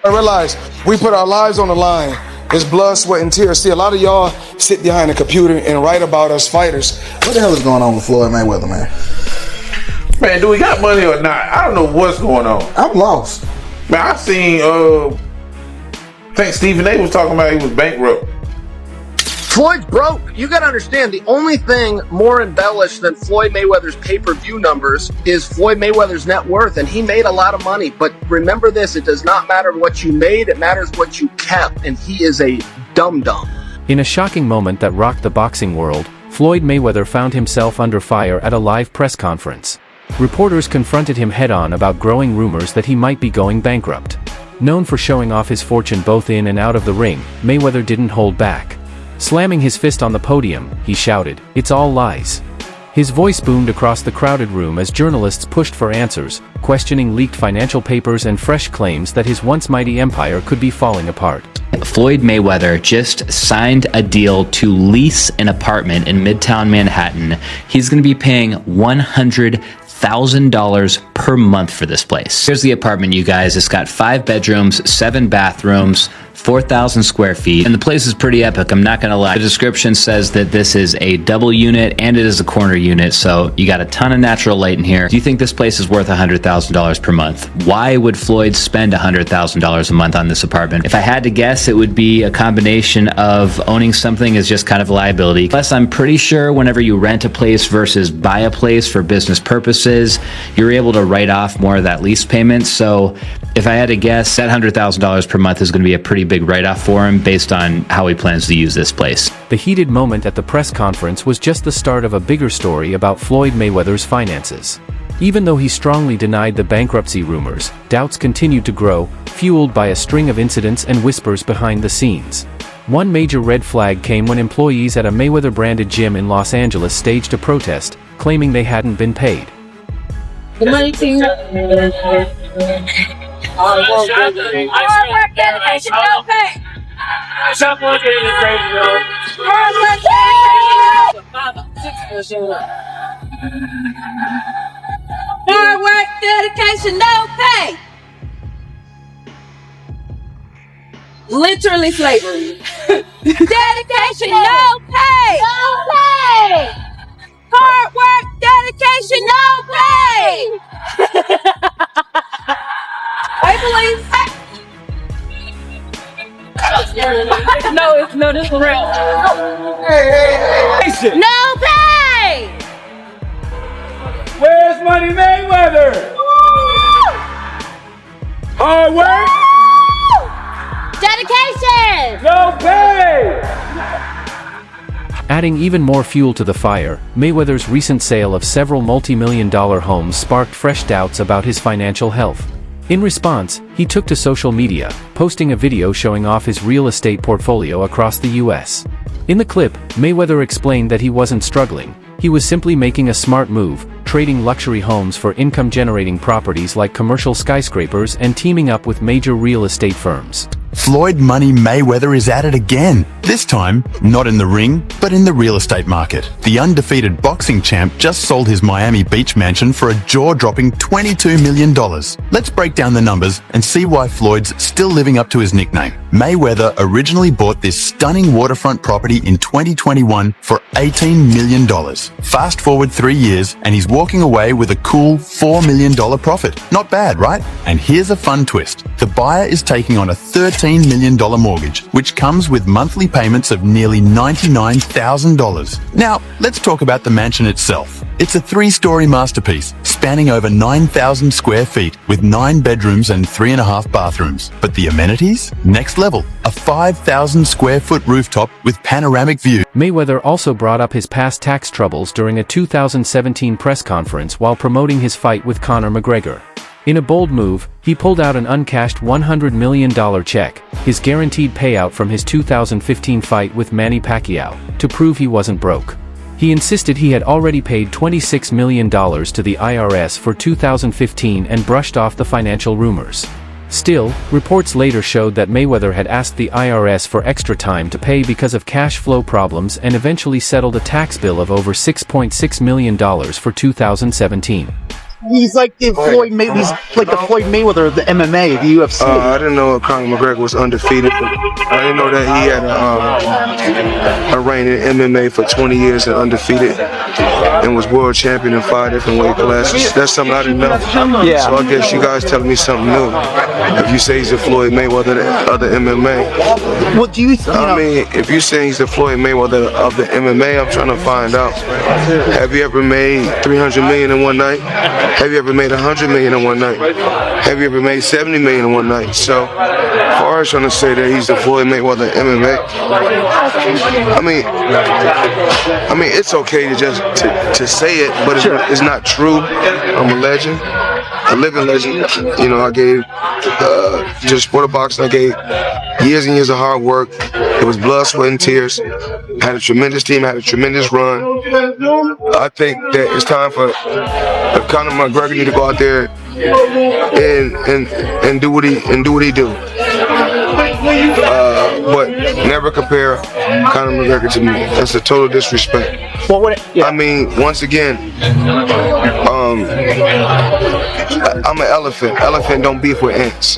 I realize we put our lives on the line. It's blood, sweat, and tears. See, a lot of y'all sit behind a computer and write about us fighters. What the hell is going on with Floyd Mayweather, man? Man, do we got money or not? I don't know what's going on. I'm lost. Man, I seen, I think Stephen A was talking about he was bankrupt. Floyd's broke. You gotta understand, the only thing more embellished than Floyd Mayweather's pay-per-view numbers is Floyd Mayweather's net worth, and he made a lot of money. But remember this, it does not matter what you made, it matters what you kept, and he is a dum-dum. In a shocking moment that rocked the boxing world, Floyd Mayweather found himself under fire at a live press conference. Reporters confronted him head-on about growing rumors that he might be going bankrupt. Known for showing off his fortune both in and out of the ring, Mayweather didn't hold back. Slamming his fist on the podium, he shouted, "It's all lies." His voice boomed across the crowded room as journalists pushed for answers, questioning leaked financial papers and fresh claims that his once mighty empire could be falling apart. Floyd Mayweather just signed a deal to lease an apartment in Midtown Manhattan. He's going to be paying $100,000 per month for this place. Here's the apartment, you guys. It's got 5 bedrooms, 7 bathrooms, 4,000 square feet, and the place is pretty epic, I'm not gonna lie. The description says that this is a double unit and it is a corner unit, so you got a ton of natural light in here. Do you think this place is worth $100,000 per month? Why would Floyd spend $100,000 a month on this apartment? If I had to guess, it would be a combination of owning something is just kind of a liability. Plus, I'm pretty sure whenever you rent a place versus buy a place for business purposes, you're able to write off more of that lease payment. So if I had to guess, that $100,000 per month is going to be a pretty big write-off for him based on how he plans to use this place. The heated moment at the press conference was just the start of a bigger story about Floyd Mayweather's finances. Even though he strongly denied the bankruptcy rumors, doubts continued to grow, fueled by a string of incidents and whispers behind the scenes. One major red flag came when employees at a Mayweather-branded gym in Los Angeles staged a protest, claiming they hadn't been paid. The money team. Hard work, dedication, no pay. Hard work, dedication, no pay. Literally slavery. Dedication, no pay. No pay. Hard work, dedication, no pay. I believe. No, this is real. Hey. No pay. Where's Money Mayweather? Hard work? Dedication. No pay. Adding even more fuel to the fire, Mayweather's recent sale of several multi-million-dollar homes sparked fresh doubts about his financial health. In response, he took to social media, posting a video showing off his real estate portfolio across the US. In the clip, Mayweather explained that he wasn't struggling, he was simply making a smart move, trading luxury homes for income-generating properties like commercial skyscrapers and teaming up with major real estate firms. Floyd Money Mayweather is at it again. This time, not in the ring, but in the real estate market. The undefeated boxing champ just sold his Miami Beach mansion for a jaw-dropping $22 million. Let's break down the numbers and see why Floyd's still living up to his nickname. Mayweather originally bought this stunning waterfront property in 2021 for $18 million. Fast forward 3 years and he's walking away with a cool $4 million profit. Not bad, right? And here's a fun twist. The buyer is taking on a $13 million mortgage, which comes with monthly payments of nearly $99,000. Now, let's talk about the mansion itself. It's a 3-story masterpiece, spanning over 9,000 square feet with 9 bedrooms and 3.5 bathrooms. But the amenities? Next level. A 5,000 square foot rooftop with panoramic view. Mayweather also brought up his past tax troubles during a 2017 press conference while promoting his fight with Conor McGregor. In a bold move, he pulled out an uncashed $100 million check, his guaranteed payout from his 2015 fight with Manny Pacquiao, to prove he wasn't broke. He insisted he had already paid $26 million to the IRS for 2015 and brushed off the financial rumors. Still, reports later showed that Mayweather had asked the IRS for extra time to pay because of cash flow problems and eventually settled a tax bill of over $6.6 million for 2017. He's like the Floyd Mayweather. He's like the Floyd Mayweather of the MMA, the UFC. I didn't know Conor McGregor was undefeated. I didn't know that he had a reign in MMA for 20 years and undefeated, and was world champion in 5 different weight classes. That's something I didn't know. Yeah. So I guess you guys telling me something new. If you say he's the Floyd Mayweather of the MMA. Well, do you know? I mean, if you say he's the Floyd Mayweather of the MMA, I'm trying to find out. Have you ever made 300 million in one night? Have you ever made 100 million in one night? Have you ever made 70 million in one night? So, as far as trying to say that he's the Floyd Mayweather of MMA, I mean, it's okay to just to say it, but it's not true. I'm a legend. A living legend. You know, I gave to the sport of boxing. I gave years and years of hard work. It was blood, sweat, and tears. Had a tremendous team. Had a tremendous run. I think that it's time for Conor McGregor need to go out there and do what he do. But never compare Conor McGregor to me. That's a total disrespect. Well, I mean, once again, I'm an elephant. Elephant don't beef with ants.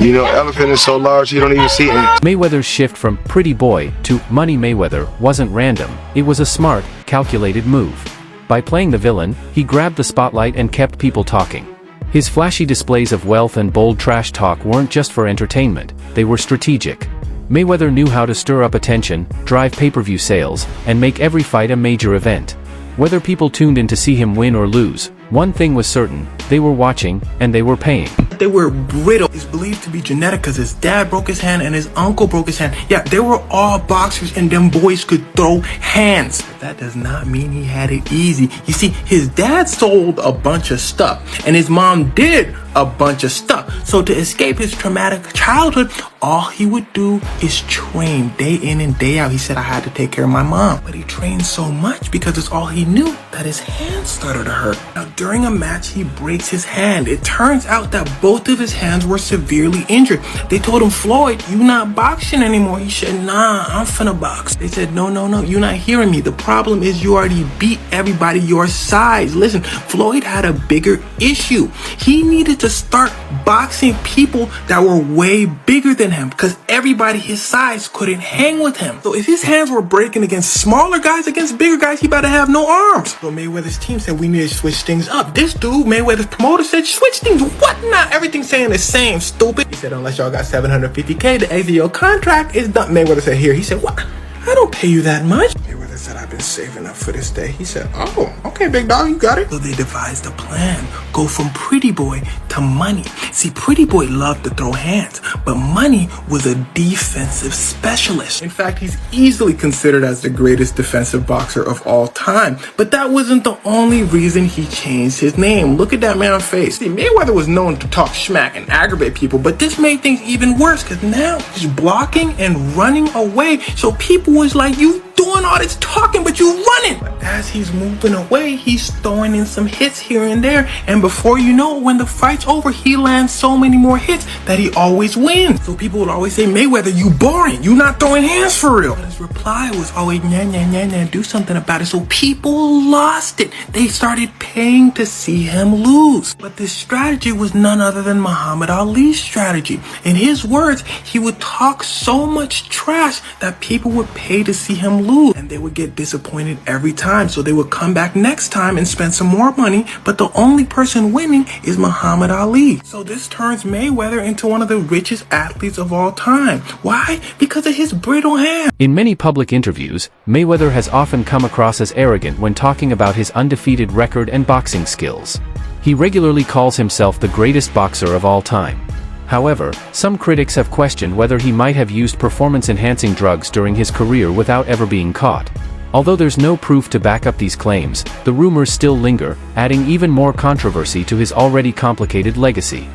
You know, elephant is so large you don't even see ants. Mayweather's shift from pretty boy to Money Mayweather wasn't random. It was a smart, calculated move. By playing the villain, he grabbed the spotlight and kept people talking. His flashy displays of wealth and bold trash talk weren't just for entertainment, they were strategic. Mayweather knew how to stir up attention, drive pay-per-view sales, and make every fight a major event. Whether people tuned in to see him win or lose, one thing was certain, they were watching, and they were paying. They were brittle. It's believed to be genetic because his dad broke his hand and his uncle broke his hand. Yeah, they were all boxers and them boys could throw hands. But that does not mean he had it easy. You see, his dad sold a bunch of stuff and his mom did a bunch of stuff. So to escape his traumatic childhood, all he would do is train day in and day out. He said, I had to take care of my mom. But he trained so much because it's all he knew that his hand started to hurt. Now, during a match, he breaks his hand. It turns out that both of his hands were severely injured. They told him, Floyd, you not boxing anymore. He said, nah, I'm finna box. They said, no, you're not hearing me. The problem is you already beat everybody your size. Listen, Floyd had a bigger issue. He needed to start boxing people that were way bigger than him because everybody his size couldn't hang with him. So if his hands were breaking against smaller guys, against bigger guys, he better have no arms. So Mayweather's team said we need to switch things up. This dude, Mayweather's promoter, said switch things. What not? Everything's saying the same, stupid. He said unless y'all got $750K to exit your contract, it's done. Mayweather said here. He said what? I don't pay you that much. Mayweather said I've been saving up for this day. He said, oh, okay, big dog, you got it. So they devised a plan. Go from pretty boy to Money. See, pretty boy loved to throw hands, but Money was a defensive specialist. In fact, he's easily considered as the greatest defensive boxer of all time. But that wasn't the only reason he changed his name. Look at that man's face. See, Mayweather was known to talk smack and aggravate people, but this made things even worse because now he's blocking and running away. So people was like, you doing all this talking, but you running. But as he's moving away, he's throwing in some hits here and there. And before you know it, when the fight's over, he lands so many more hits that he always wins. So people would always say, Mayweather, you boring. You not throwing hands for real. But his reply was always, nah, do something about it. So people lost it. They started paying to see him lose. But this strategy was none other than Muhammad Ali's strategy. In his words, he would talk so much trash that people would pay to see him lose, and they would get disappointed every time. So they would come back next time and spend some more money, but the only person winning is Muhammad Ali. So this turns Mayweather into one of the richest athletes of all time. Why? Because of his brittle hand. In many public interviews, Mayweather has often come across as arrogant when talking about his undefeated record and boxing skills. He regularly calls himself the greatest boxer of all time. However, some critics have questioned whether he might have used performance-enhancing drugs during his career without ever being caught. Although there's no proof to back up these claims, the rumors still linger, adding even more controversy to his already complicated legacy.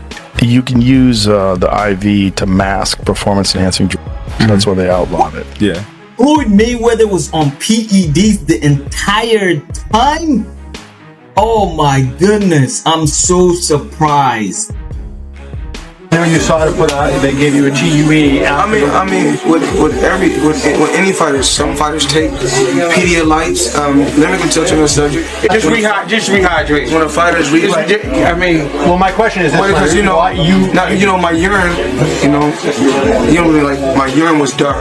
You can use the IV to mask performance-enhancing drugs. That's why they outlawed it. Yeah. Floyd Mayweather was on PEDs the entire time? Oh my goodness, I'm so surprised. When you saw it put out, they gave you a TUE. I mean, with any fighters, some fighters take Pedialytes. Let me tell you on the subject. Just rehydrate. When a fighter's well, my question is, because my urine, you don't really like. My urine was dark,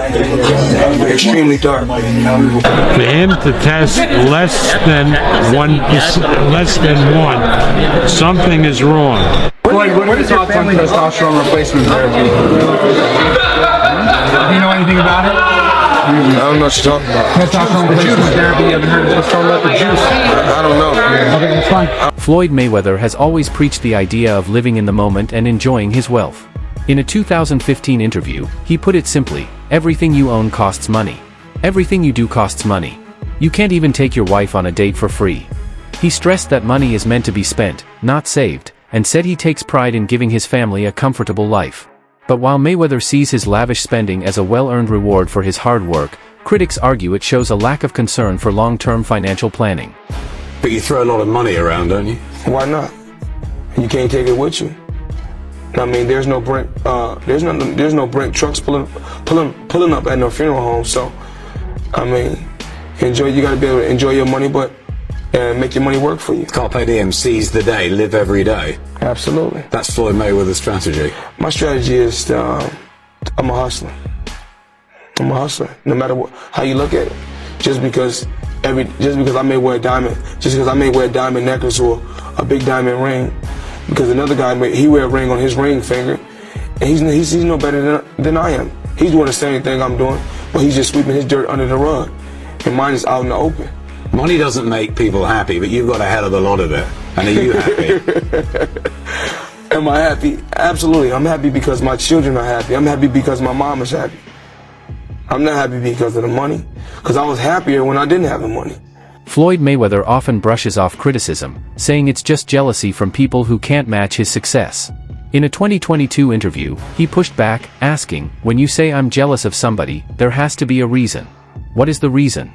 extremely dark. For him to test less than 1, something is wrong. What is your family testosterone replacement therapy? Do you know anything about it? I don't know what you're talking about. Testosterone replacement therapy. You haven't heard of the juice? I don't know. Okay, that's fine. Floyd Mayweather has always preached the idea of living in the moment and enjoying his wealth. In a 2015 interview, he put it simply, everything you own costs money. Everything you do costs money. You can't even take your wife on a date for free. He stressed that money is meant to be spent, not saved, and said he takes pride in giving his family a comfortable life. But while Mayweather sees his lavish spending as a well-earned reward for his hard work, critics argue it shows a lack of concern for long-term financial planning. But you throw a lot of money around, don't you? Why not? You can't take it with you. I mean, there's no Brent trucks pulling up at no funeral home. So, I mean, you gotta be able to enjoy your money, but make your money work for you. Carpe diem, seize the day, live every day. Absolutely. That's Floyd Mayweather's strategy. My strategy is I'm a hustler. I'm a hustler. No matter how you look at it. Just because I may wear a diamond, necklace or a big diamond ring, because another guy he wear a ring on his ring finger, and he's no better than I am. He's doing the same thing I'm doing, but he's just sweeping his dirt under the rug, and mine is out in the open. Money doesn't make people happy, but you've got a hell of a lot of it. And are you happy? Am I happy? Absolutely. I'm happy because my children are happy. I'm happy because my mom is happy. I'm not happy because of the money, because I was happier when I didn't have the money. Floyd Mayweather often brushes off criticism, saying it's just jealousy from people who can't match his success. In a 2022 interview, he pushed back, asking, "When you say I'm jealous of somebody, there has to be a reason. What is the reason?"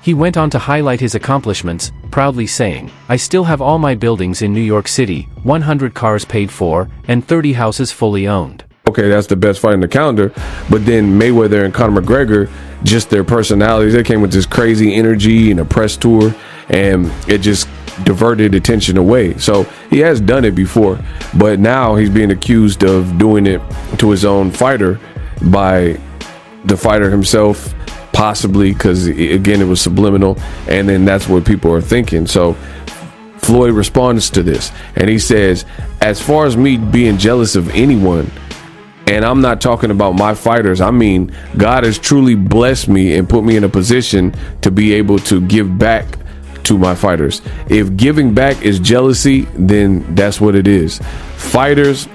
He went on to highlight his accomplishments, proudly saying, "I still have all my buildings in New York City, 100 cars paid for, and 30 houses fully owned." Okay, that's the best fight in the calendar, but then Mayweather and Conor McGregor, just their personalities, they came with this crazy energy and a press tour, and it just diverted attention away. So he has done it before, but now he's being accused of doing it to his own fighter by the fighter himself, possibly, because again it was subliminal, and then that's what people are thinking. So Floyd responds to this, and he says, "As far as me being jealous of anyone, and I'm not talking about my fighters, I mean, God has truly blessed me and put me in a position to be able to give back to my fighters. If giving back is jealousy, then that's what it is. Fighters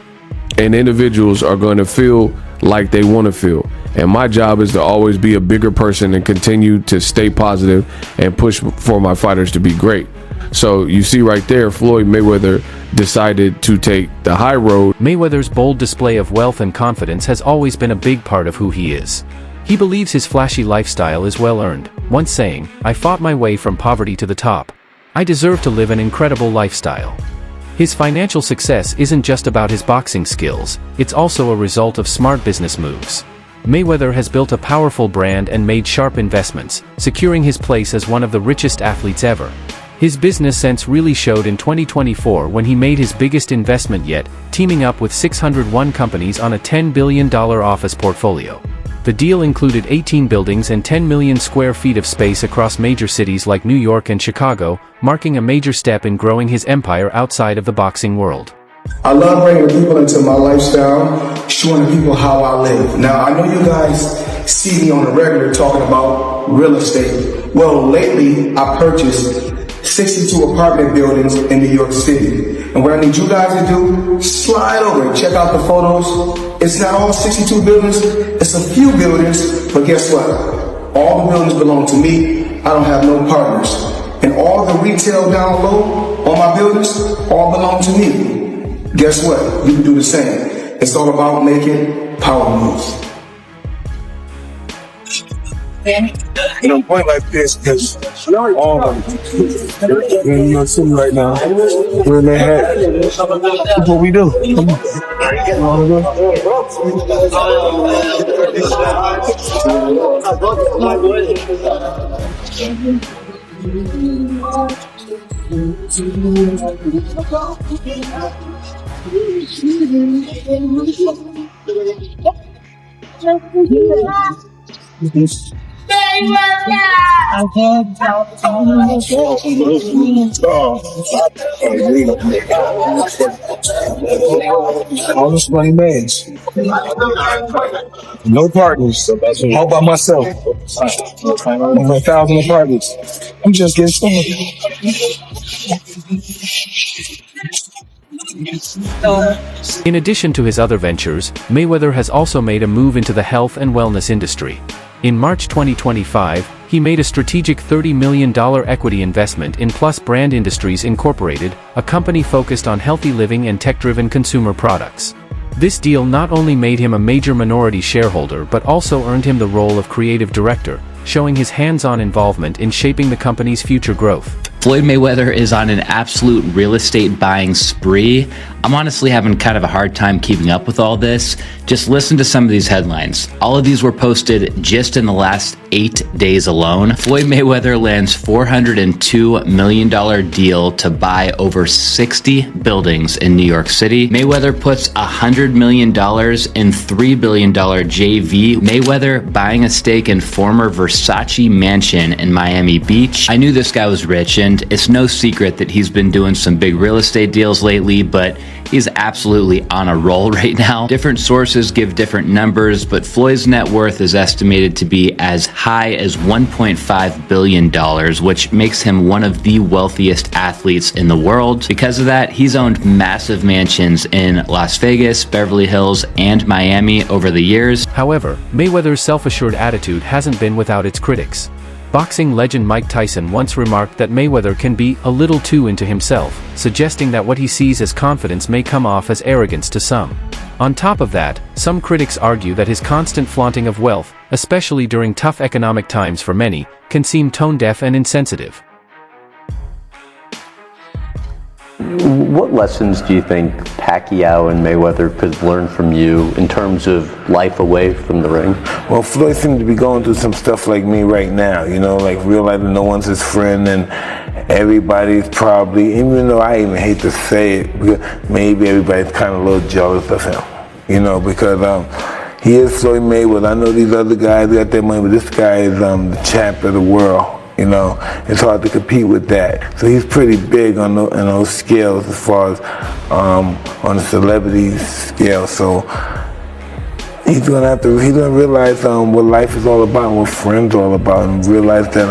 and individuals are going to feel like they want to feel. And my job is to always be a bigger person and continue to stay positive and push for my fighters to be great." So you see right there, Floyd Mayweather decided to take the high road. Mayweather's bold display of wealth and confidence has always been a big part of who he is. He believes his flashy lifestyle is well earned, once saying, "I fought my way from poverty to the top. I deserve to live an incredible lifestyle." His financial success isn't just about his boxing skills, it's also a result of smart business moves. Mayweather has built a powerful brand and made sharp investments, securing his place as one of the richest athletes ever. His business sense really showed in 2024 when he made his biggest investment yet, teaming up with 601 companies on a $10 billion office portfolio. The deal included 18 buildings and 10 million square feet of space across major cities like New York and Chicago, marking a major step in growing his empire outside of the boxing world. I love bringing people into my lifestyle, showing people how I live. Now, I know you guys see me on the regular talking about real estate. Well, lately, I purchased 62 apartment buildings in New York City. And what I need you guys to do, slide over and check out the photos. It's not all 62 buildings, it's a few buildings, but guess what? All the buildings belong to me. I don't have no partners. And all the retail down low on my buildings all belong to me. Guess what? You can do the same. It's all about making power moves. Point like this because all of them in New York City right now, wearing their hat. That's what we do. Come all this money man's. No partners. All by myself. Over 1,000 apartments. I'm just getting started. In addition to his other ventures, Mayweather has also made a move into the health and wellness industry. In March 2025, he made a strategic $30 million equity investment in Plus Brand Industries Incorporated, a company focused on healthy living and tech-driven consumer products. This deal not only made him a major minority shareholder but also earned him the role of creative director, showing his hands-on involvement in shaping the company's future growth. Floyd Mayweather is on an absolute real estate buying spree. I'm honestly having kind of a hard time keeping up with all this. Just listen to some of these headlines. All of these were posted just in the last 8 days alone. Floyd Mayweather lands $402 million deal to buy over 60 buildings in New York City. Mayweather puts $100 million in $3 billion JV. Mayweather buying a stake in former Versace mansion in Miami Beach. I knew this guy was rich, and it's no secret that he's been doing some big real estate deals lately, but he's absolutely on a roll right now. Different sources give different numbers, but Floyd's net worth is estimated to be as high as $1.5 billion, which makes him one of the wealthiest athletes in the world. Because of that, he's owned massive mansions in Las Vegas, Beverly Hills, and Miami over the years. However, Mayweather's self-assured attitude hasn't been without its critics. Boxing legend Mike Tyson once remarked that Mayweather can be a little too into himself, suggesting that what he sees as confidence may come off as arrogance to some. On top of that, some critics argue that his constant flaunting of wealth, especially during tough economic times for many, can seem tone-deaf and insensitive. What lessons do you think Pacquiao and Mayweather could learn from you in terms of life away from the ring? Well, Floyd seems to be going through some stuff like me right now, like realizing no one's his friend and everybody's probably, even though I even hate to say it, because maybe everybody's kind of a little jealous of him, because he is Floyd Mayweather. I know these other guys got their money, but this guy is the champ of the world. It's hard to compete with that. So he's pretty big on those scales as far as on the celebrity scale. So he's gonna realize what life is all about, what friends are all about, and realize that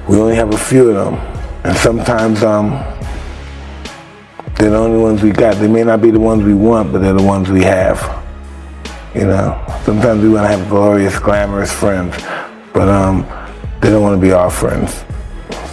we only have a few of them. And sometimes they're the only ones we got. They may not be the ones we want, but they're the ones we have. Sometimes we want to have glorious, glamorous friends, but they don't want to be our friends.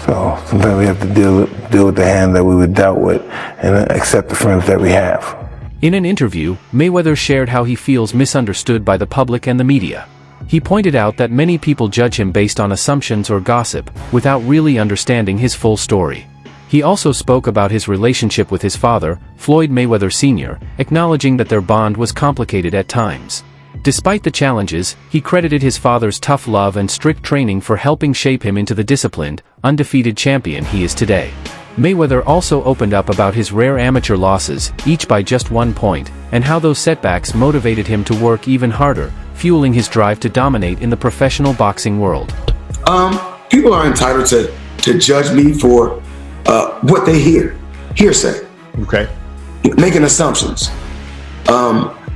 So sometimes we have to deal with the hand that we were dealt with and accept the friends that we have. In an interview, Mayweather shared how he feels misunderstood by the public and the media. He pointed out that many people judge him based on assumptions or gossip, without really understanding his full story. He also spoke about his relationship with his father, Floyd Mayweather Sr., acknowledging that their bond was complicated at times. Despite the challenges, he credited his father's tough love and strict training for helping shape him into the disciplined, undefeated champion he is today. Mayweather also opened up about his rare amateur losses, each by just 1 point, and how those setbacks motivated him to work even harder, fueling his drive to dominate in the professional boxing world. People are entitled to judge me for what they hear. Hearsay. Okay. Making assumptions.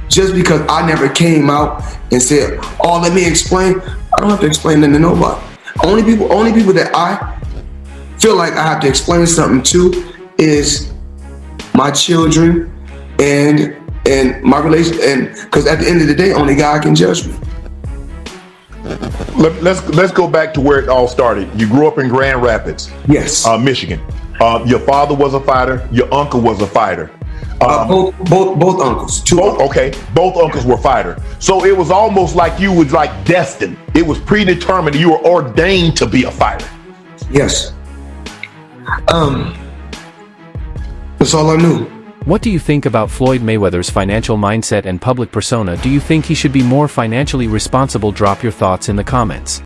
Just because I never came out and said, "Oh, let me explain," I don't have to explain that to nobody. Only people that I feel like I have to explain something to is my children and my relation, and because at the end of the day, only God can judge me. Let's go back to where it all started. You grew up in Grand Rapids, yes, Michigan. Your father was a fighter. Your uncle was a fighter. Both uncles. Both uncles were fighters. So it was almost like you was like destined. It was predetermined. You were ordained to be a fighter. Yes. That's all I knew. What do you think about Floyd Mayweather's financial mindset and public persona? Do you think he should be more financially responsible? Drop your thoughts in the comments.